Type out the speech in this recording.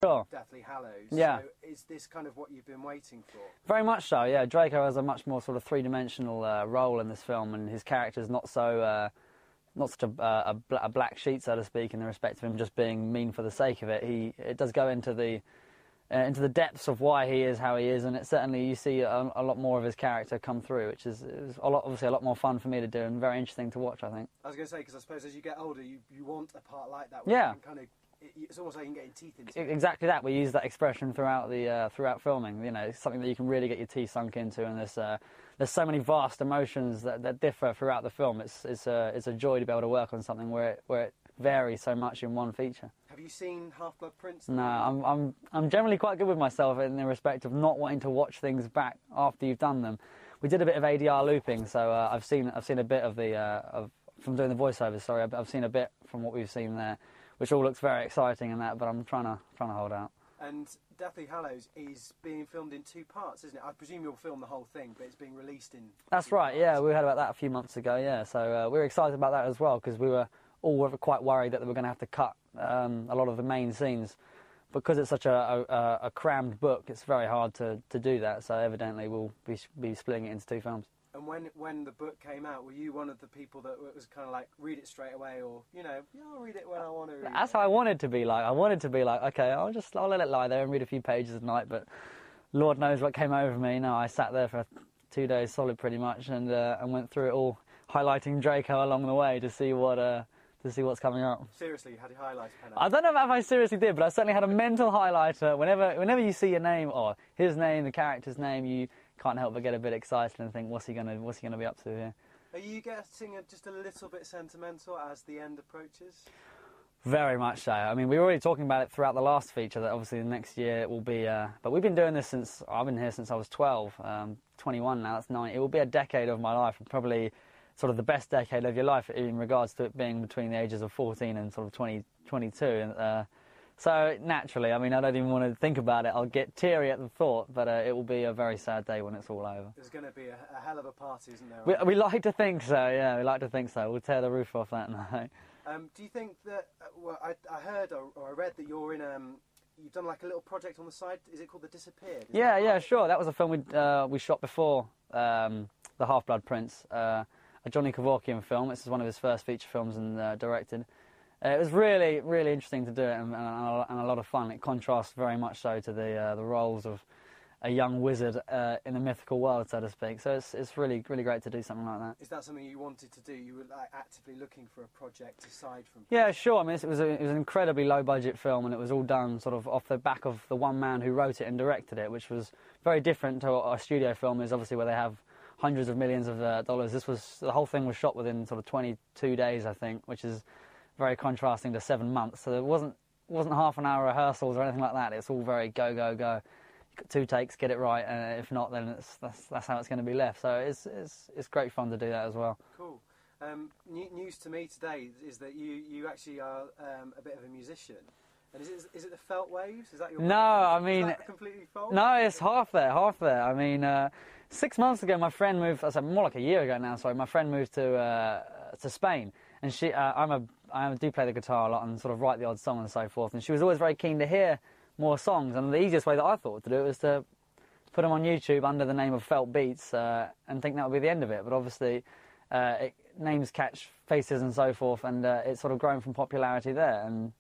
Sure. Deathly Hallows. Yeah. So is this kind of what you've been waiting for? Very much so, yeah. Draco has a much more sort of three-dimensional role in this film, and his character's not so, not such a black sheet, so to speak, in the respect of him just being mean for the sake of it. It does go into the depths of why he is how he is, and it certainly you see a lot more of his character come through, which is obviously a lot more fun for me to do and very interesting to watch, I think. I was going to say, because I suppose as you get older, you want a part like that. Where Yeah. you can kind of, it's almost like you can get your teeth into it. Exactly that. We use that expression throughout filming. You know, it's something that you can really get your teeth sunk into, and there's so many vast emotions that differ throughout the film. It's a joy to be able to work on something where it varies so much in one feature. Have you seen Half-Blood Prince? No, I'm generally quite good with myself in the respect of not wanting to watch things back after you've done them. We did a bit of ADR looping, so I've seen a bit of from doing the voiceovers. Sorry, I've seen a bit from what we've seen there, which all looks very exciting and that. But I'm trying to hold out. And Deathly Hallows is being filmed in 2 parts, isn't it? I presume you'll film the whole thing, but it's being released in. That's right. Yeah, we heard about that a few months ago. Yeah, so we were excited about that as well because we were all quite worried that they were going to have to cut a lot of the main scenes because it's such a crammed book. It's very hard to do that. So evidently we'll be splitting it into 2 films. And when the book came out, were you one of the people that was kind of like, read it straight away, or, you know, yeah, I'll read it when I want to read That's it? how I wanted to be like. I wanted to be like, okay, I'll let it lie there and read a few pages a night, but Lord knows what came over me. No, I sat there for 2 days solid pretty much and went through it all, highlighting Draco along the way to see what's coming up. Seriously, you had your highlighter pen out? I don't know if I seriously did, but I certainly had a mental highlighter. Whenever you see your name or his name, the character's name, you can't help but get a bit excited and think, what's he gonna be up to here? Are you getting just a little bit sentimental as the end approaches? Very much so. I mean, we were already talking about it throughout the last feature, that obviously the next year it will be... but we've been doing this since... I've been here since I was 12, 21 now, that's 9. It will be a decade of my life, and probably sort of the best decade of your life in regards to it being between the ages of 14 and sort of 22. So naturally, I mean, I don't even want to think about it. I'll get teary at the thought, but it will be a very sad day when it's all over. There's going to be a hell of a party, isn't there? We like to think so, yeah, we like to think so. We'll tear the roof off that night. Do you think that, well, I heard or I read that you're in, you've done like a little project on the side, is it called The Disappeared? Yeah, sure. That was a film we shot before The Half-Blood Prince, a Johnny Kevorkian film. This is one of his first feature films and directed. It was really, really interesting to do it and a lot of fun. It contrasts very much so to the roles of a young wizard in a mythical world, so to speak. So it's really, really great to do something like that. Is that something you wanted to do? You were like actively looking for a project aside from... Yeah, sure. I mean, it was an incredibly low-budget film, and it was all done sort of off the back of the one man who wrote it and directed it, which was very different to what a studio film is, obviously, where they have hundreds of millions of dollars. The whole thing was shot within sort of 22 days, I think, which is very contrasting to 7 months. So there wasn't half an hour rehearsals or anything like that. It's all very go, go, go. You've got 2 takes, get it right, and if not, then that's how it's going to be left. So it's great fun to do that as well. Cool. News to me today is that you actually are a bit of a musician. And is it the Felt Waves? Is that your... No, I mean... Is that completely false? No, it's half there. I mean, 6 months ago, my friend moved... more like a year ago now, sorry. My friend moved to Spain. And I do play the guitar a lot and sort of write the odd song and so forth. And she was always very keen to hear more songs. And the easiest way that I thought to do it was to put them on YouTube under the name of Felt Beats and think that would be the end of it. But obviously, names catch faces and so forth, and it's sort of grown from popularity there. And